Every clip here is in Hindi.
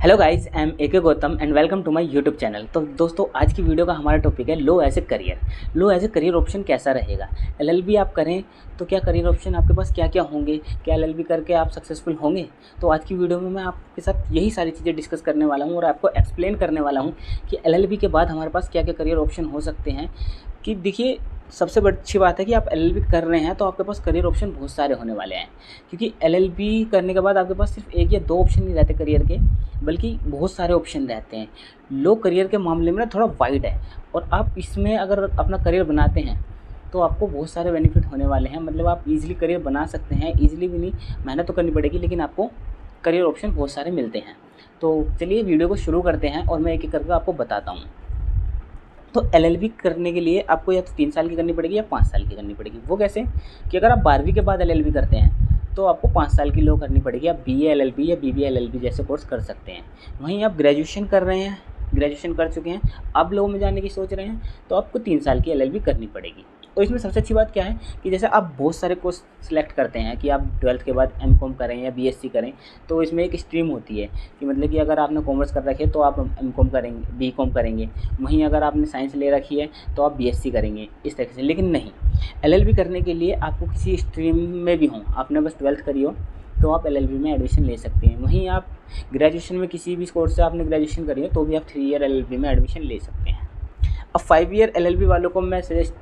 Hello guys, I am A K Gautam and welcome to my YouTube channel. तो दोस्तों, आज की वीडियो का हमारा टॉपिक है law as a career. Law as a career option कैसा रहेगा। एलएलबी आप करें तो क्या करियर ऑप्शन आपके पास क्या क्या होंगे, क्या एलएलबी करके आप सक्सेसफुल होंगे। तो आज की वीडियो में मैं आपके साथ यही सारी चीज़ें डिस्कस करने वाला हूँ और आपको एक्सप्लेन करने वाला हूँ कि एलएलबी के बाद हमारे पास क्या क्या करियर ऑप्शन हो सकते हैं। कि देखिए, सबसे बड़ी अच्छी बात है कि आप एलएलबी कर रहे हैं तो आपके पास करियर ऑप्शन बहुत सारे होने वाले हैं, क्योंकि एलएलबी करने के बाद आपके पास सिर्फ एक या दो ऑप्शन नहीं रहते करियर के, बल्कि बहुत सारे ऑप्शन रहते हैं। लो करियर के मामले में थोड़ा वाइड है, और आप इसमें अगर अपना करियर बनाते हैं तो आपको बहुत सारे बेनिफिट होने वाले हैं। मतलब आप इजीली करियर बना सकते हैं, इजीली भी नहीं, मेहनत तो करनी पड़ेगी, लेकिन आपको करियर ऑप्शन बहुत सारे मिलते हैं। तो चलिए वीडियो को शुरू करते हैं और मैं एक एक करके आपको बताता हूँ। तो एलएलबी करने के लिए आपको या तो 3 साल की करनी पड़ेगी या 5 साल की करनी पड़ेगी। वो कैसे कि अगर आप 12वीं के बाद एलएलबी करते हैं तो आपको 5 साल की लो करनी पड़ेगी। आप बीए एलएलबी या बीबीए एलएलबी जैसे कोर्स कर सकते हैं। वहीं आप ग्रेजुएशन कर रहे हैं, ग्रेजुएशन कर चुके हैं, अब लो में जाने की सोच रहे हैं तो आपको 3 साल की एलएलबी करनी पड़ेगी। तो इसमें सबसे अच्छी बात क्या है कि जैसे आप बहुत सारे कोर्स सिलेक्ट करते हैं कि आप 12th के बाद एमकॉम करें या बीएससी करें, तो इसमें एक स्ट्रीम होती है कि मतलब कि अगर आपने कॉमर्स कर रखी है तो आप एमकॉम करेंगे, बीकॉम करेंगे। वहीं अगर आपने साइंस ले रखी है तो आप बीएससी करेंगे, इस तरह से। लेकिन नहीं, एलएलबी करने के लिए आपको किसी स्ट्रीम में भी हो, आपने बस 12th करी हो तो आप एलएलबी में एडमिशन ले सकते हैं। वहीं आप ग्रेजुएशन में किसी भी कोर्स से आपने ग्रेजुएशन करी है तो भी आप 3 ईयर एलएलबी में एडमिशन ले सकते हैं। अब 5 ईयर एलएलबी वालों को मैं सजेस्ट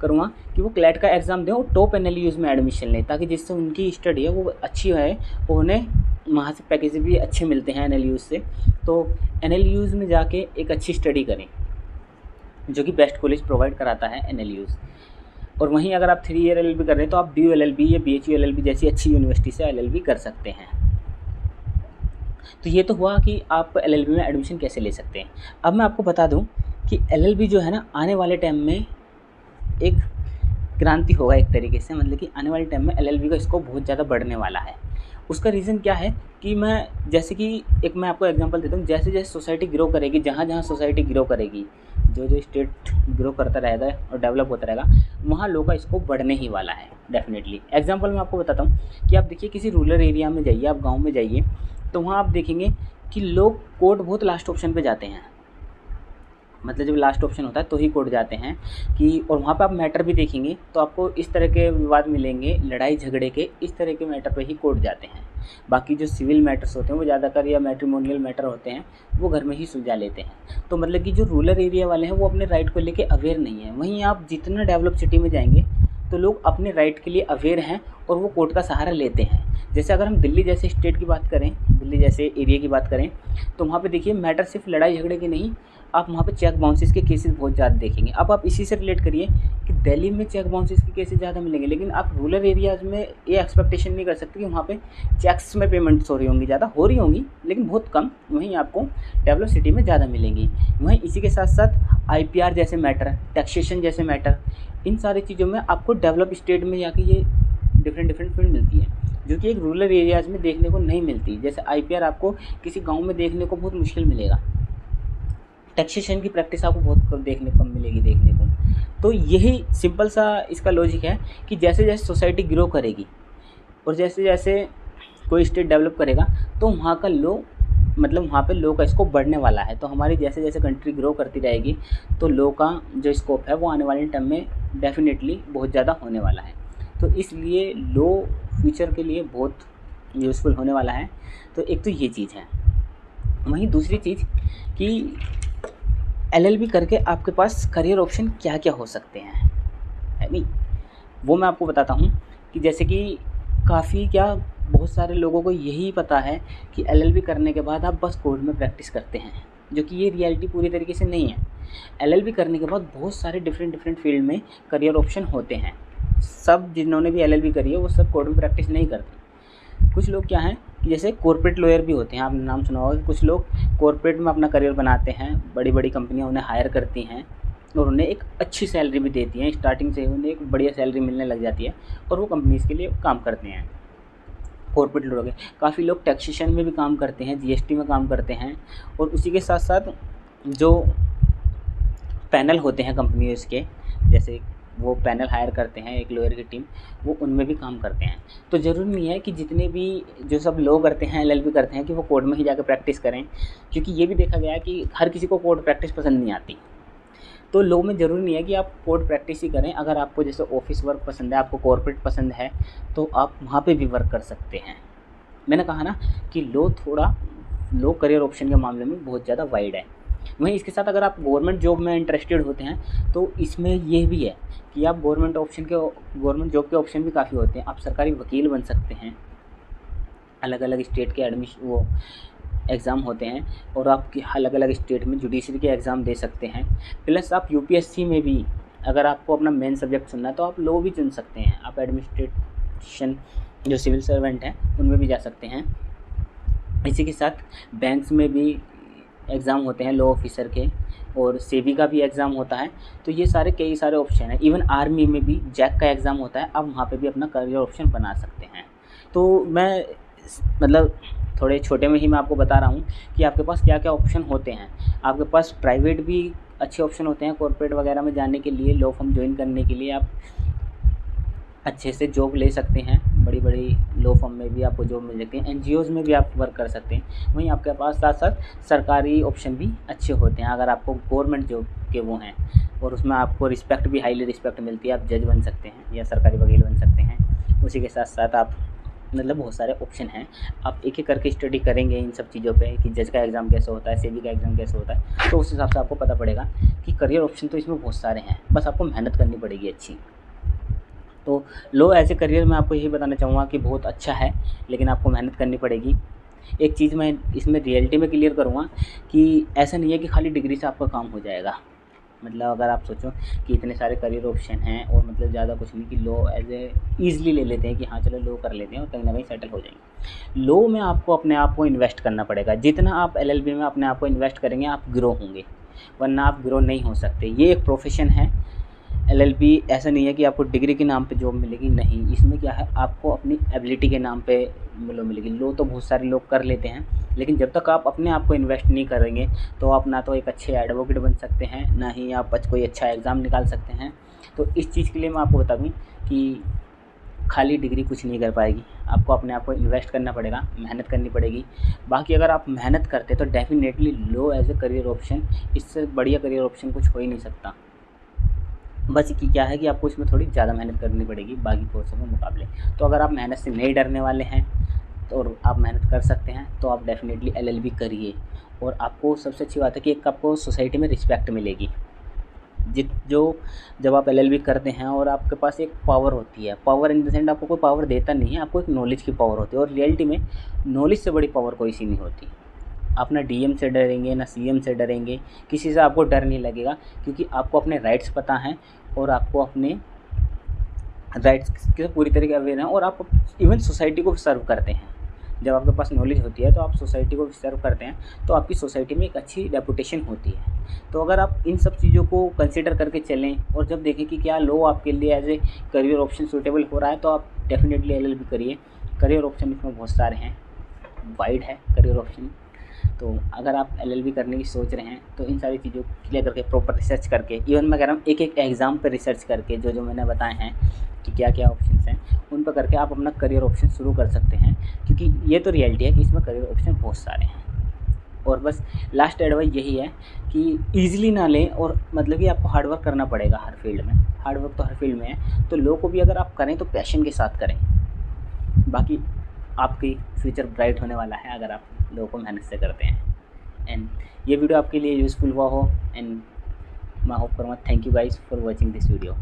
करूँगा कि वो क्लैट का एग्ज़ाम दें और टॉप एनएलयूज़ में एडमिशन लें, ताकि जिससे उनकी स्टडी है वो अच्छी है, उन्हें वहाँ से पैकेज भी अच्छे मिलते हैं एनएलयूज़ से। तो एनएलयूज़ में जाके एक अच्छी स्टडी करें, जो कि बेस्ट कॉलेज प्रोवाइड कराता है एनएलयूज़। और वहीं अगर आप 3 ईयर एलएलबी कर रहे हैं तो आप DU LLB या BHU LLB जैसी अच्छी यूनिवर्सिटी से एलएलबी कर सकते हैं। तो ये तो हुआ कि आप एलएलबी में एडमिशन कैसे ले सकते हैं। अब मैं आपको बता दूं कि एलएलबी जो है ना, आने वाले टाइम में एक क्रांति होगा एक तरीके से। मतलब कि आने वाले टाइम में एलएलबी का स्कोप बहुत ज़्यादा बढ़ने वाला है। उसका रीज़न क्या है कि मैं आपको एग्जांपल देता हूँ। जैसे जैसे सोसाइटी ग्रो करेगी, जहाँ जहाँ सोसाइटी ग्रो करेगी, जो जो स्टेट ग्रो करता रहेगा और डेवलप होता रहेगा, वहाँ लोगों का स्कोप बढ़ने ही वाला है डेफिनेटली। एग्जांपल मैं आपको बताता हूँ कि आप देखिए, किसी रूरल एरिया में जाइए, आप गाँव में जाइए, तो वहाँ आप देखेंगे कि लोग कोर्ट बहुत लास्ट ऑप्शन पे जाते हैं। मतलब जब लास्ट ऑप्शन होता है तो ही कोर्ट जाते हैं कि, और वहाँ पे आप मैटर भी देखेंगे तो आपको इस तरह के विवाद मिलेंगे, लड़ाई झगड़े के, इस तरह के मैटर पे ही कोर्ट जाते हैं। बाकी जो सिविल मैटर्स होते हैं वो ज़्यादातर, या मैट्रिमोनियल मैटर होते हैं, वो घर में ही सुलझा लेते हैं। तो मतलब कि जो रूरल एरिया वाले हैं वो अपने राइट को लेके अवेयर नहीं है। वहीं आप जितना डेवलप सिटी में जाएंगे तो लोग अपने राइट के लिए अवेयर हैं और वो कोर्ट का सहारा लेते हैं। जैसे अगर हम दिल्ली जैसे स्टेट की बात करें, दिल्ली जैसे एरिया की बात करें, तो वहाँ पे देखिए मैटर सिर्फ लड़ाई झगड़े के नहीं, आप वहाँ पे चेक बाउंसेस के केसेस बहुत ज़्यादा देखेंगे। अब आप इसी से रिलेट करिए कि दिल्ली में चेक बाउंसेस के केसेस ज़्यादा मिलेंगे, लेकिन आप रूरल एरियाज़ में ये एक्सपेक्टेशन नहीं कर सकते कि वहाँ पे चेक्स में पेमेंट्स हो रही होंगी, ज़्यादा हो रही होंगी लेकिन बहुत कम। वहीं आपको डेवलप सिटी में ज़्यादा मिलेंगी। वहीं इसी के साथ साथ IPR जैसे मैटर, टैक्सेशन जैसे मैटर, इन सारी चीज़ों में आपको डेवलप स्टेट में जाके ये डिफरेंट फील्ड मिलती है, जो कि एक रूरल एरियाज़ में देखने को नहीं मिलती। जैसे IPR आपको किसी गांव में देखने को बहुत मुश्किल मिलेगा, टैक्सेशन की प्रैक्टिस आपको बहुत कम मिलेगी देखने को। तो यही सिंपल सा इसका लॉजिक है कि जैसे जैसे सोसाइटी ग्रो करेगी और जैसे जैसे कोई स्टेट डेवलप करेगा तो वहाँ का वहाँ पे लो का स्कोप बढ़ने वाला है। तो हमारी जैसे जैसे कंट्री ग्रो करती रहेगी तो लो का जो स्कोप है वो आने वाले टाइम में डेफिनेटली बहुत ज़्यादा होने वाला है। तो इसलिए लो फ्यूचर के लिए बहुत यूज़फुल होने वाला है। तो एक तो ये चीज़ है। वहीं दूसरी चीज़ कि एलएलबी करके आपके पास करियर ऑप्शन क्या क्या हो सकते हैं, है नहीं, वो मैं आपको बताता हूँ। कि जैसे कि बहुत सारे लोगों को यही पता है कि एलएलबी करने के बाद आप बस कोर्ट में प्रैक्टिस करते हैं, जो कि ये रियलिटी पूरी तरीके से नहीं है। एलएलबी करने के बाद बहुत सारे डिफरेंट फील्ड में करियर ऑप्शन होते हैं। सब जिन्होंने भी एलएलबी करी है वो सब कोर्ट में प्रैक्टिस नहीं करते। कुछ लोग क्या हैं कि जैसे कॉर्पोरेट लॉयर भी होते हैं, आपने नाम सुना होगा। कुछ लोग कॉर्पोरेट में अपना करियर बनाते हैं, बड़ी बड़ी कंपनियां उन्हें हायर करती हैं और उन्हें एक अच्छी सैलरी भी देती हैं। स्टार्टिंग से उन्हें एक बढ़िया सैलरी मिलने लग जाती है और वो कंपनीज़ के लिए काम करते हैं। कॉर्पोरेट लोग हैं। काफ़ी लोग टैक्सेशन में भी काम करते हैं, GST में काम करते हैं। और उसी के साथ साथ जो पैनल होते हैं कंपनीज़ के, जैसे वो पैनल हायर करते हैं, एक लॉयर की टीम, वो उनमें भी काम करते हैं। तो ज़रूरी नहीं है कि जितने भी जो सब लॉ करते हैं, एलएलबी करते हैं, कि वो कोर्ट में ही जाकर प्रैक्टिस करें, क्योंकि ये भी देखा गया है कि हर किसी को कोर्ट प्रैक्टिस पसंद नहीं आती। तो लॉ में ज़रूरी नहीं है कि आप कोर्ट प्रैक्टिस ही करें। अगर आपको जैसे ऑफिस वर्क पसंद है, आपको कॉर्पोरेट पसंद है, तो आप वहाँ पे भी वर्क कर सकते हैं। मैंने कहा ना कि लॉ करियर ऑप्शन के मामले में बहुत ज़्यादा वाइड है। वहीं इसके साथ अगर आप गवर्नमेंट जॉब में इंटरेस्टेड होते हैं तो इसमें ये भी है कि आप गवर्नमेंट जॉब के ऑप्शन भी काफ़ी होते हैं। आप सरकारी वकील बन सकते हैं, अलग अलग स्टेट के एग्ज़ाम होते हैं, और आप अलग अलग स्टेट में जुडिशरी के एग्ज़ाम दे सकते हैं। प्लस आप यूपीएससी में भी, अगर आपको अपना मेन सब्जेक्ट चुनना है तो आप लॉ भी चुन सकते हैं। आप एडमिनिस्ट्रेशन जो सिविल सर्वेंट हैं उनमें भी जा सकते हैं। इसी के साथ बैंक्स में भी एग्ज़ाम होते हैं लॉ ऑफिसर के, और सेबी का भी एग्ज़ाम होता है। तो ये कई सारे ऑप्शन हैं। इवन आर्मी में भी जैक का एग्ज़ाम होता है, आप वहाँ पे भी अपना करियर ऑप्शन बना सकते हैं। तो मैं मतलब थोड़े छोटे में ही मैं आपको बता रहा हूँ कि आपके पास क्या क्या ऑप्शन होते हैं। आपके पास प्राइवेट भी अच्छे ऑप्शन होते हैं, कॉर्पोरेट वगैरह में जाने के लिए, लॉ फर्म ज्वाइन करने के लिए आप अच्छे से जॉब ले सकते हैं। बड़ी बड़ी लॉ फर्म में भी आपको जॉब मिल सकती है, एनजीओज़ में भी आप वर्क कर सकते हैं। वहीं आपके पास साथ साथ सरकारी ऑप्शन भी अच्छे होते हैं अगर आपको गवर्नमेंट जॉब के वो हैं, और उसमें आपको रिस्पेक्ट भी, हाईली रिस्पेक्ट मिलती है। आप जज बन सकते हैं या सरकारी वकील बन सकते हैं। उसी के साथ साथ आप मतलब बहुत सारे ऑप्शन हैं। आप एक एक करके स्टडी करेंगे इन सब चीज़ों पे कि जज का एग्ज़ाम कैसे होता है, सेबी का एग्ज़ाम कैसे होता है, तो उस हिसाब से आपको पता पड़ेगा कि करियर ऑप्शन तो इसमें बहुत सारे हैं, बस आपको मेहनत करनी पड़ेगी अच्छी। तो लॉ एज ए करियर मैं आपको यही बताना चाहूँगा कि बहुत अच्छा है, लेकिन आपको मेहनत करनी पड़ेगी। एक चीज़ मैं इसमें रियलिटी में क्लियर करूँगा कि ऐसा नहीं है कि खाली डिग्री से आपका काम हो जाएगा। मतलब अगर आप सोचो कि इतने सारे करियर ऑप्शन हैं और मतलब ज़्यादा कुछ नहीं, कि लॉ एज ए ईज़िली ले लेते हैं कि हाँ चलो लॉ कर लेते हैं और कहीं ना कहीं सेटल हो जाएंगे। लॉ में आपको अपने आप को इन्वेस्ट करना पड़ेगा। जितना आप एलएलबी में अपने आप को इन्वेस्ट करेंगे आप ग्रो होंगे, वरना आप ग्रो नहीं हो सकते। ये एक प्रोफेशन है एलएलबी। ऐसा नहीं है कि आपको डिग्री के नाम पे जॉब मिलेगी, नहीं। इसमें क्या है, आपको अपनी एबिलिटी के नाम पे लॉ मिलेगी। लॉ तो बहुत सारे लोग कर लेते हैं, लेकिन जब तक आप अपने आप को इन्वेस्ट नहीं करेंगे तो आप ना तो एक अच्छे एडवोकेट बन सकते हैं, ना ही आप कोई अच्छा एग्ज़ाम निकाल सकते हैं। तो इस चीज़ के लिए मैं आपको बता दूँ कि खाली डिग्री कुछ नहीं कर पाएगी। आपको अपने आप को इन्वेस्ट करना पड़ेगा, मेहनत करनी पड़ेगी। बाकी अगर आप मेहनत करते तो definitely law as a career option, इससे बढ़िया करियर ऑप्शन कुछ हो ही नहीं सकता। बस कि क्या है कि आपको इसमें थोड़ी ज़्यादा मेहनत करनी पड़ेगी बाकी कोर्सों के मुकाबले। तो अगर आप मेहनत से नहीं डरने वाले हैं तो और आप मेहनत कर सकते हैं तो आप डेफिनेटली एलएलबी करिए। और आपको सबसे अच्छी बात है कि एक आपको सोसाइटी में रिस्पेक्ट मिलेगी। जब आप एलएलबी करते हैं और आपके पास एक पावर होती है, पावर इन द सेंस आपको कोई पावर देता नहीं है, आपको एक नॉलेज की पावर होती है। और रियलिटी में नॉलेज से बड़ी पावर कोई सी नहीं होती। आप ना डीएम से डरेंगे, ना सीएम से डरेंगे, किसी से आपको डर नहीं लगेगा, क्योंकि आपको अपने राइट्स पता हैं और आपको अपने राइट्स के पूरी तरीके अवेयर हैं, और आप इवन सोसाइटी को सर्व करते हैं। जब आपके पास नॉलेज होती है तो आप सोसाइटी को सर्व करते हैं, तो आपकी सोसाइटी में एक अच्छी रेपुटेशन होती है। तो अगर आप इन सब चीज़ों को कंसिडर करके चलें और जब देखें कि क्या लॉ आपके लिए as a career option suitable हो रहा है, तो आप डेफिनेटली एलएलबी करिए। करियर ऑप्शन इसमें बहुत सारे हैं, वाइड है करियर ऑप्शन। तो अगर आप एलएलबी करने की सोच रहे हैं तो इन सारी चीज़ों को क्लियर करके, प्रॉपर रिसर्च करके, इवन मैं कह रहा हूँ एक एक एग्ज़ाम पर रिसर्च करके, जो मैंने बताए हैं कि क्या क्या ऑप्शंस हैं, उन पर करके आप अपना करियर ऑप्शन शुरू कर सकते हैं। क्योंकि ये तो रियलिटी है कि इसमें करियर ऑप्शन बहुत सारे हैं। और बस लास्ट एडवाइस यही है कि ईज़िली ना लें, और मतलब कि आपको हार्डवर्क करना पड़ेगा हर फील्ड में। हार्डवर्क तो हर फील्ड में है, तो लॉ को भी अगर आप करें तो पैशन के साथ करें। बाकी आपकी फ्यूचर ब्राइट होने वाला है अगर आप लॉ को मेहनत से करते हैं। एंड ये वीडियो आपके लिए यूज़फुल हुआ हो, एंड मैं होप करूँगा। Thank you guys for watching this video.